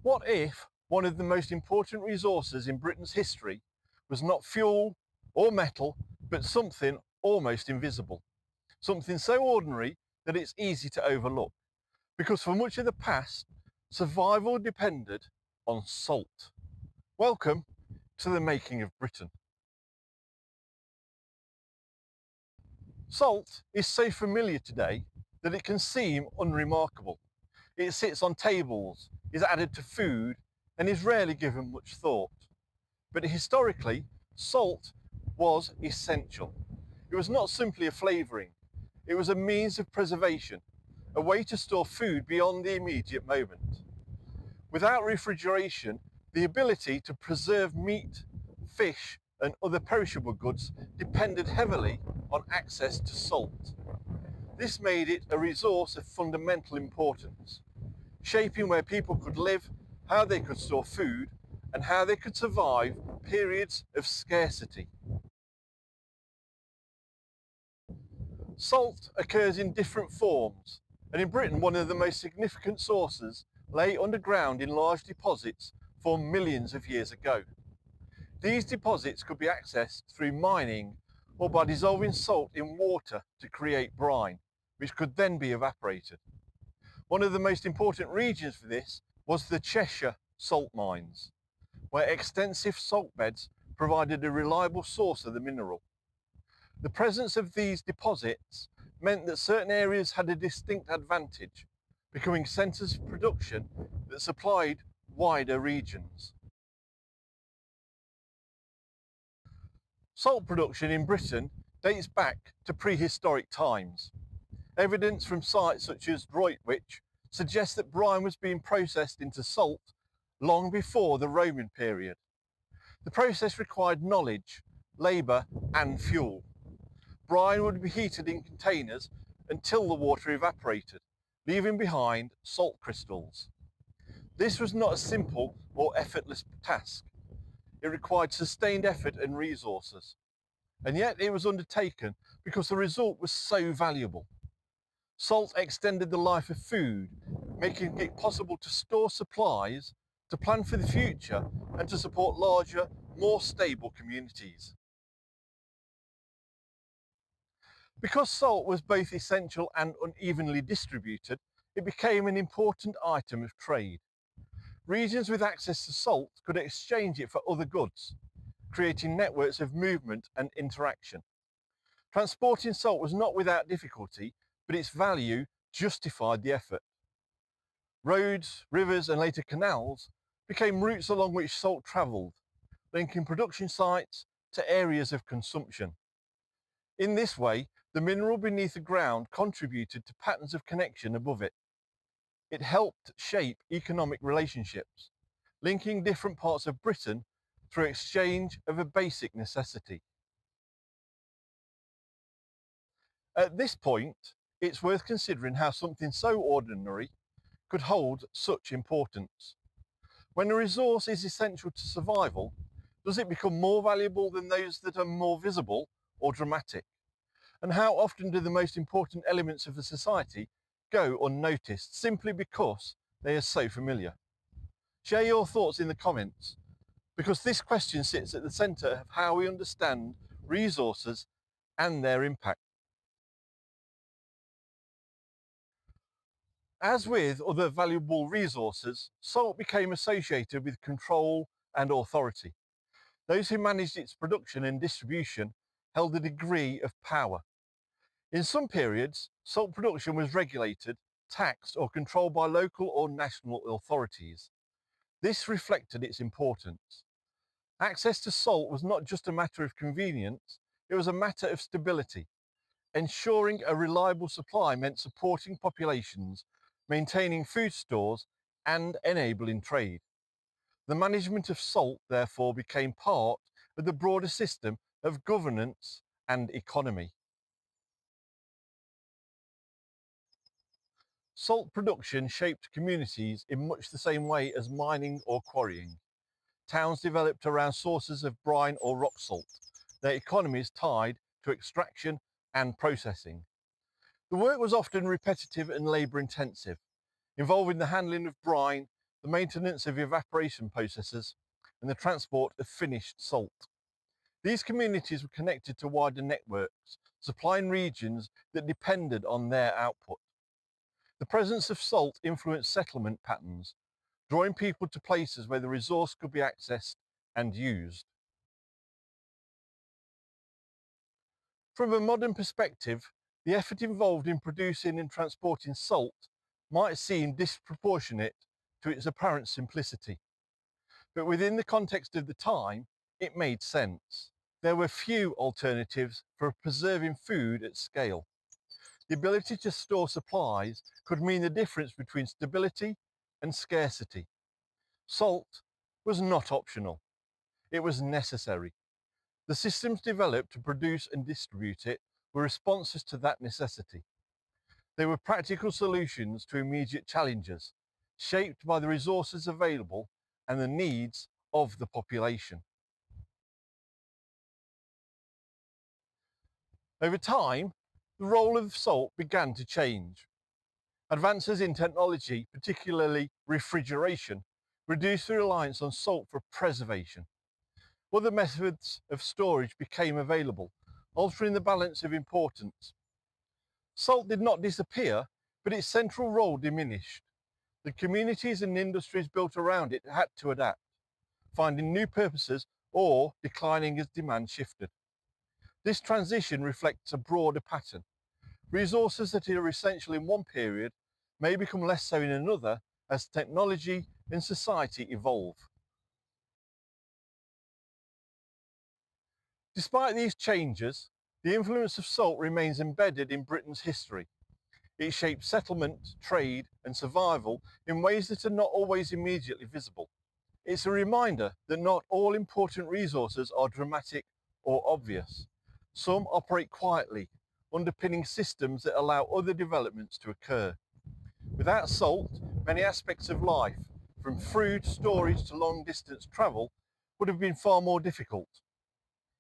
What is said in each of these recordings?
What if one of the most important resources in Britain's history was not fuel or metal, but something almost invisible? Something so ordinary that it's easy to overlook. Because for much of the past, survival depended on salt. Welcome to the making of Britain. Salt is so familiar today that it can seem unremarkable. It sits on tables, is added to food, and is rarely given much thought. But historically, salt was essential. It was not simply a flavouring, it was a means of preservation, a way to store food beyond the immediate moment. Without refrigeration, the ability to preserve meat, fish, and other perishable goods depended heavily on access to salt. This made it a resource of fundamental importance, shaping where people could live, how they could store food, and how they could survive periods of scarcity. Salt occurs in different forms, and in Britain one of the most significant sources lay underground in large deposits formed millions of years ago. These deposits could be accessed through mining or by dissolving salt in water to create brine, which could then be evaporated. One of the most important regions for this was the Cheshire salt mines, where extensive salt beds provided a reliable source of the mineral. The presence of these deposits meant that certain areas had a distinct advantage, becoming centres of production that supplied wider regions. Salt production in Britain dates back to prehistoric times. Evidence from sites such as Droitwich suggests that brine was being processed into salt long before the Roman period. The process required knowledge, labour and fuel. Brine would be heated in containers until the water evaporated, leaving behind salt crystals. This was not a simple or effortless task. It required sustained effort and resources. And yet it was undertaken because the result was so valuable. Salt extended the life of food, making it possible to store supplies, to plan for the future, and to support larger, more stable communities. Because salt was both essential and unevenly distributed, it became an important item of trade. Regions with access to salt could exchange it for other goods, creating networks of movement and interaction. Transporting salt was not without difficulty, but its value justified the effort. Roads, rivers, and later canals became routes along which salt travelled, linking production sites to areas of consumption. In this way, the mineral beneath the ground contributed to patterns of connection above it. It helped shape economic relationships, linking different parts of Britain through exchange of a basic necessity. At this point, it's worth considering how something so ordinary could hold such importance. When a resource is essential to survival, does it become more valuable than those that are more visible or dramatic? And how often do the most important elements of a society go unnoticed simply because they are so familiar? Share your thoughts in the comments, because this question sits at the centre of how we understand resources and their impact. As with other valuable resources, salt became associated with control and authority. Those who managed its production and distribution held a degree of power. In some periods, salt production was regulated, taxed or controlled by local or national authorities. This reflected its importance. Access to salt was not just a matter of convenience, it was a matter of stability. Ensuring a reliable supply meant supporting populations, maintaining food stores, and enabling trade. The management of salt, therefore, became part of the broader system of governance and economy. Salt production shaped communities in much the same way as mining or quarrying. Towns developed around sources of brine or rock salt, their economies tied to extraction and processing. The work was often repetitive and labour intensive, involving the handling of brine, the maintenance of evaporation processes, and the transport of finished salt. These communities were connected to wider networks, supplying regions that depended on their output. The presence of salt influenced settlement patterns, drawing people to places where the resource could be accessed and used. From a modern perspective, the effort involved in producing and transporting salt might seem disproportionate to its apparent simplicity. But within the context of the time, it made sense. There were few alternatives for preserving food at scale. The ability to store supplies could mean the difference between stability and scarcity. Salt was not optional, it was necessary. The systems developed to produce and distribute it were responses to that necessity. They were practical solutions to immediate challenges, shaped by the resources available and the needs of the population. Over time, the role of salt began to change. Advances in technology, particularly refrigeration, reduced the reliance on salt for preservation. Other methods of storage became available, altering the balance of importance. Salt did not disappear, but its central role diminished. The communities and industries built around it had to adapt, finding new purposes or declining as demand shifted. This transition reflects a broader pattern. Resources that are essential in one period may become less so in another as technology and society evolve. Despite these changes, the influence of salt remains embedded in Britain's history. It shaped settlement, trade, and survival in ways that are not always immediately visible. It's a reminder that not all important resources are dramatic or obvious. Some operate quietly, underpinning systems that allow other developments to occur. Without salt, many aspects of life, from food storage to long-distance travel, would have been far more difficult.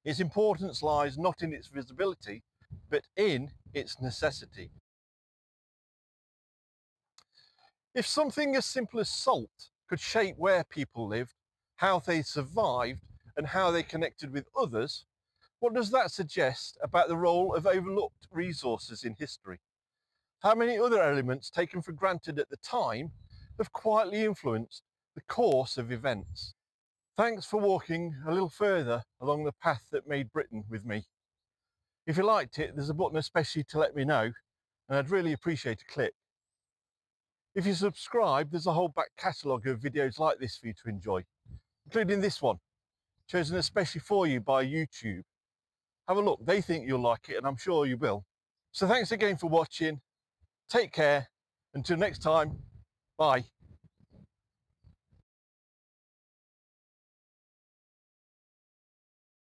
Its importance lies not in its visibility, but in its necessity. If something as simple as salt could shape where people lived, how they survived, and how they connected with others, what does that suggest about the role of overlooked resources in history? How many other elements taken for granted at the time have quietly influenced the course of events? Thanks for walking a little further along the path that made Britain with me. If you liked it, there's a button especially to let me know, and I'd really appreciate a click. If you subscribe, there's a whole back catalogue of videos like this for you to enjoy, including this one, chosen especially for you by YouTube. Have a look, they think you'll like it, and I'm sure you will. So thanks again for watching, take care, until next time, bye.